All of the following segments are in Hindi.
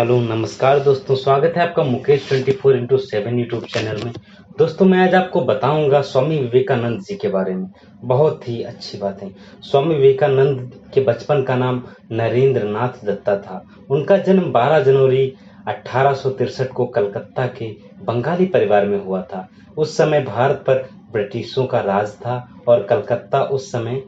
हेलो नमस्कार दोस्तों, स्वागत है आपका मुकेश 24x7 यूट्यूब चैनल में। दोस्तों मैं आज आपको बताऊंगा स्वामी विवेकानंद जी के बारे में। बहुत ही अच्छी बात है। स्वामी विवेकानंद के बचपन का नाम नरेंद्र नाथ दत्ता था। उनका जन्म 12 जनवरी 1863 को कलकत्ता के बंगाली परिवार में हुआ था। उस समय भारत पर ब्रिटिशों का राज था और कलकत्ता उस समय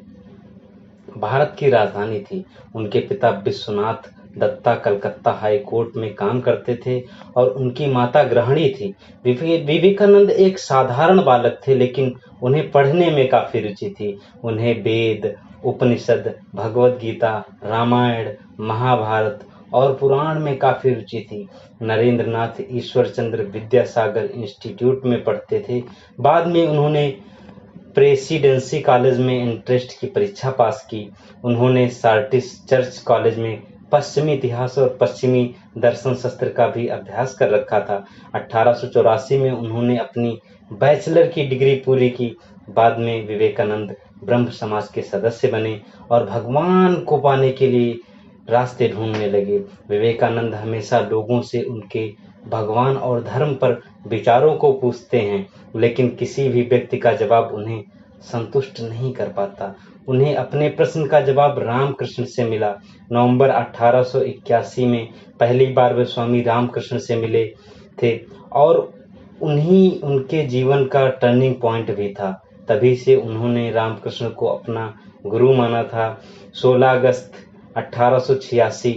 भारत की राजधानी थी। उनके पिता विश्वनाथ दत्ता कलकत्ता हाई कोर्ट में काम करते थे और उनकी माता गृहिणी थी। विवेकानंद एक साधारण बालक थे, लेकिन उन्हें पढ़ने में काफी रुचि थी। उन्हें वेद, उपनिषद, भगवद गीता, रामायण, महाभारत और पुराण में काफी रुचि थी। नरेंद्र नाथ ईश्वर चंद्र विद्यासागर इंस्टीट्यूट में पढ़ते थे। बाद में उन्होंने प्रेसिडेंसी कॉलेज में एंट्रेंस की परीक्षा पास की। उन्होंने सार्टिस चर्च कॉलेज में पश्चिमी इतिहास और पश्चिमी दर्शन शास्त्र का भी अभ्यास कर रखा था। 1884 में उन्होंने अपनी बैचलर की डिग्री पूरी की। बाद में विवेकानंद ब्रह्म समाज के सदस्य बने और भगवान को पाने के लिए रास्ते ढूंढने लगे। विवेकानंद हमेशा लोगों से उनके भगवान और धर्म पर विचारों को पूछते हैं, लेकिन किसी भी व्यक्ति का जवाब उन्हें संतुष्ट नहीं कर पाता। उन्हें अपने प्रश्न का जवाब रामकृष्ण से मिला। नवंबर 1881 में पहली बार वे स्वामी रामकृष्ण से मिले थे और उन्हीं उनके जीवन का टर्निंग पॉइंट भी था। तभी से उन्होंने रामकृष्ण को अपना गुरु माना था। 16 अगस्त 1886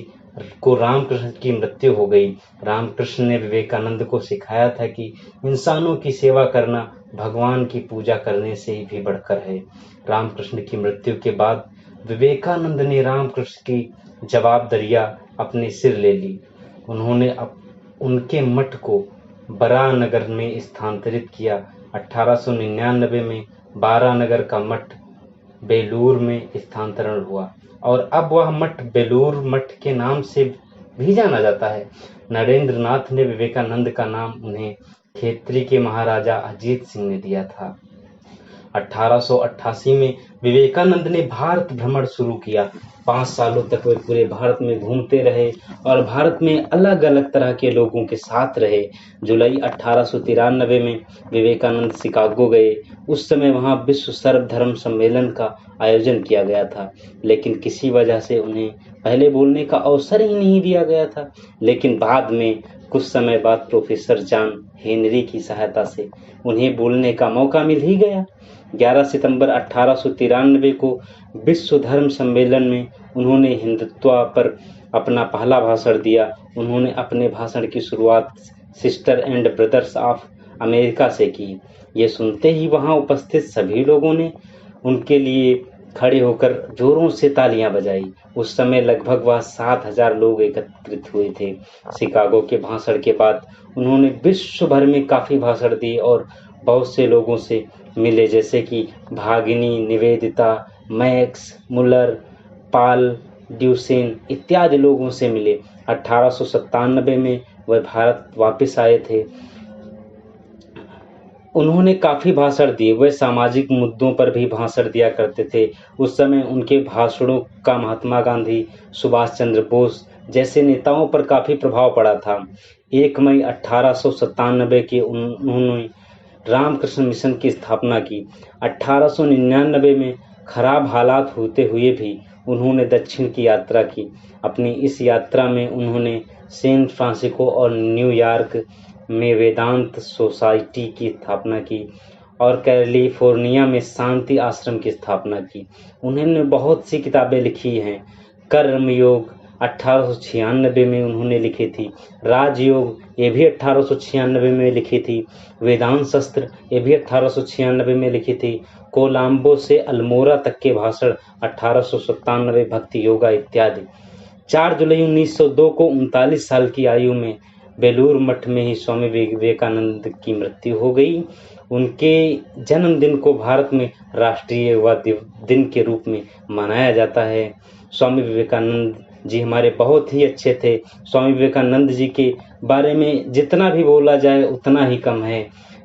को रामकृष्ण की मृत्यु हो गई। रामकृष्ण ने विवेकानंद को सिखाया था कि इंसानों की सेवा करना भगवान की पूजा करने से भी बढ़कर है। रामकृष्ण की मृत्यु के बाद विवेकानंद ने रामकृष्ण की जवाबदारियां अपने सिर ले ली। उन्होंने उनके मठ को बरानगर में स्थानांतरित किया। 1899 में बारानगर का मठ बेलूर में स्थानांतरण हुआ और अब वह मठ बेलूर मठ के नाम से भी जाना जाता है। नरेंद्र नाथ ने विवेकानंद का नाम उन्हें खेत्री के महाराजा अजीत सिंह ने दिया था। 1888 में विवेकानंद ने भारत भ्रमण शुरू किया। 5 सालों तक वे पूरे भारत में घूमते रहे और भारत में अलग अलग तरह के लोगों के साथ रहे। जुलाई 1893 में विवेकानंद शिकागो गए। उस समय वहां विश्व सर्वधर्म सम्मेलन का आयोजन किया गया था, लेकिन किसी वजह से उन्हें पहले बोलने का अवसर ही नहीं दिया गया था। लेकिन बाद में कुछ समय बाद प्रोफेसर जॉन हेनरी की सहायता से उन्हें बोलने का मौका मिल ही गया। 11 सितंबर 1893 को विश्व धर्म सम्मेलन में उन्होंने हिंदुत्व पर अपना पहला भाषण दिया। उन्होंने अपने भाषण की शुरुआत sister and brothers of America से की। ये सुनते ही वहां उपस्थित सभी लोगों ने उनके लिए खड़े होकर जोरों से तालियां बजाई। उस समय लगभग वह 7,000 लोग एकत्रित हुए थे। शिकागो के भाषण के बाद उन्होंने विश्व भर में काफी भाषण दिए और बहुत से लोगों से मिले, जैसे कि भागिनी निवेदिता, मैक्स मुलर, पाल ड्यूसेन इत्यादि लोगों से मिले। 1897 में वह भारत वापस आए थे। उन्होंने काफी भाषण दिए। वे सामाजिक मुद्दों पर भी भाषण दिया करते थे। उस समय उनके भाषणों का महात्मा गांधी, सुभाष चंद्र बोस जैसे नेताओं पर काफी प्रभाव पड़ा था। 1 मई 1897 के उन्होंने रामकृष्ण मिशन की स्थापना की। 1899 में खराब हालात होते हुए भी उन्होंने दक्षिण की यात्रा की। अपनी इस यात्रा में उन्होंने सैन फ्रांसिस्को और न्यूयॉर्क में वेदांत सोसाइटी की स्थापना की और कैलिफोर्निया में शांति आश्रम की स्थापना की। उन्होंने बहुत सी किताबें लिखी हैं। कर्मयोग 1896 में उन्होंने लिखी थी। राजयोग ये भी 1896 में लिखी थी। वेदांत शास्त्र ये भी 1896 में लिखी थी। कोलंबो से अल्मोड़ा तक के भाषण 1897, भक्ति योगा इत्यादि। 4 जुलाई 1902 को 39 साल की आयु में बेलूर मठ में ही स्वामी विवेकानंद की मृत्यु हो गई। उनके जन्मदिन को भारत में राष्ट्रीय युवा दिन के रूप में मनाया जाता है। स्वामी विवेकानंद जी हमारे बहुत ही अच्छे थे। स्वामी विवेकानंद जी के बारे में जितना भी बोला जाए उतना ही कम है।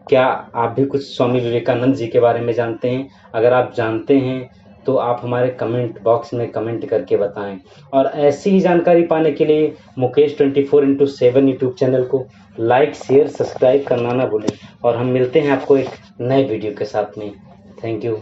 क्या आप भी कुछ स्वामी विवेकानंद जी के बारे में जानते हैं? अगर आप जानते हैं तो आप हमारे कमेंट बॉक्स में कमेंट करके बताएं। और ऐसी ही जानकारी पाने के लिए मुकेश 24/7 यूट्यूब चैनल को लाइक, शेयर, सब्सक्राइब करना ना भूलें। और हम मिलते हैं आपको एक नए वीडियो के साथ में। Thank you.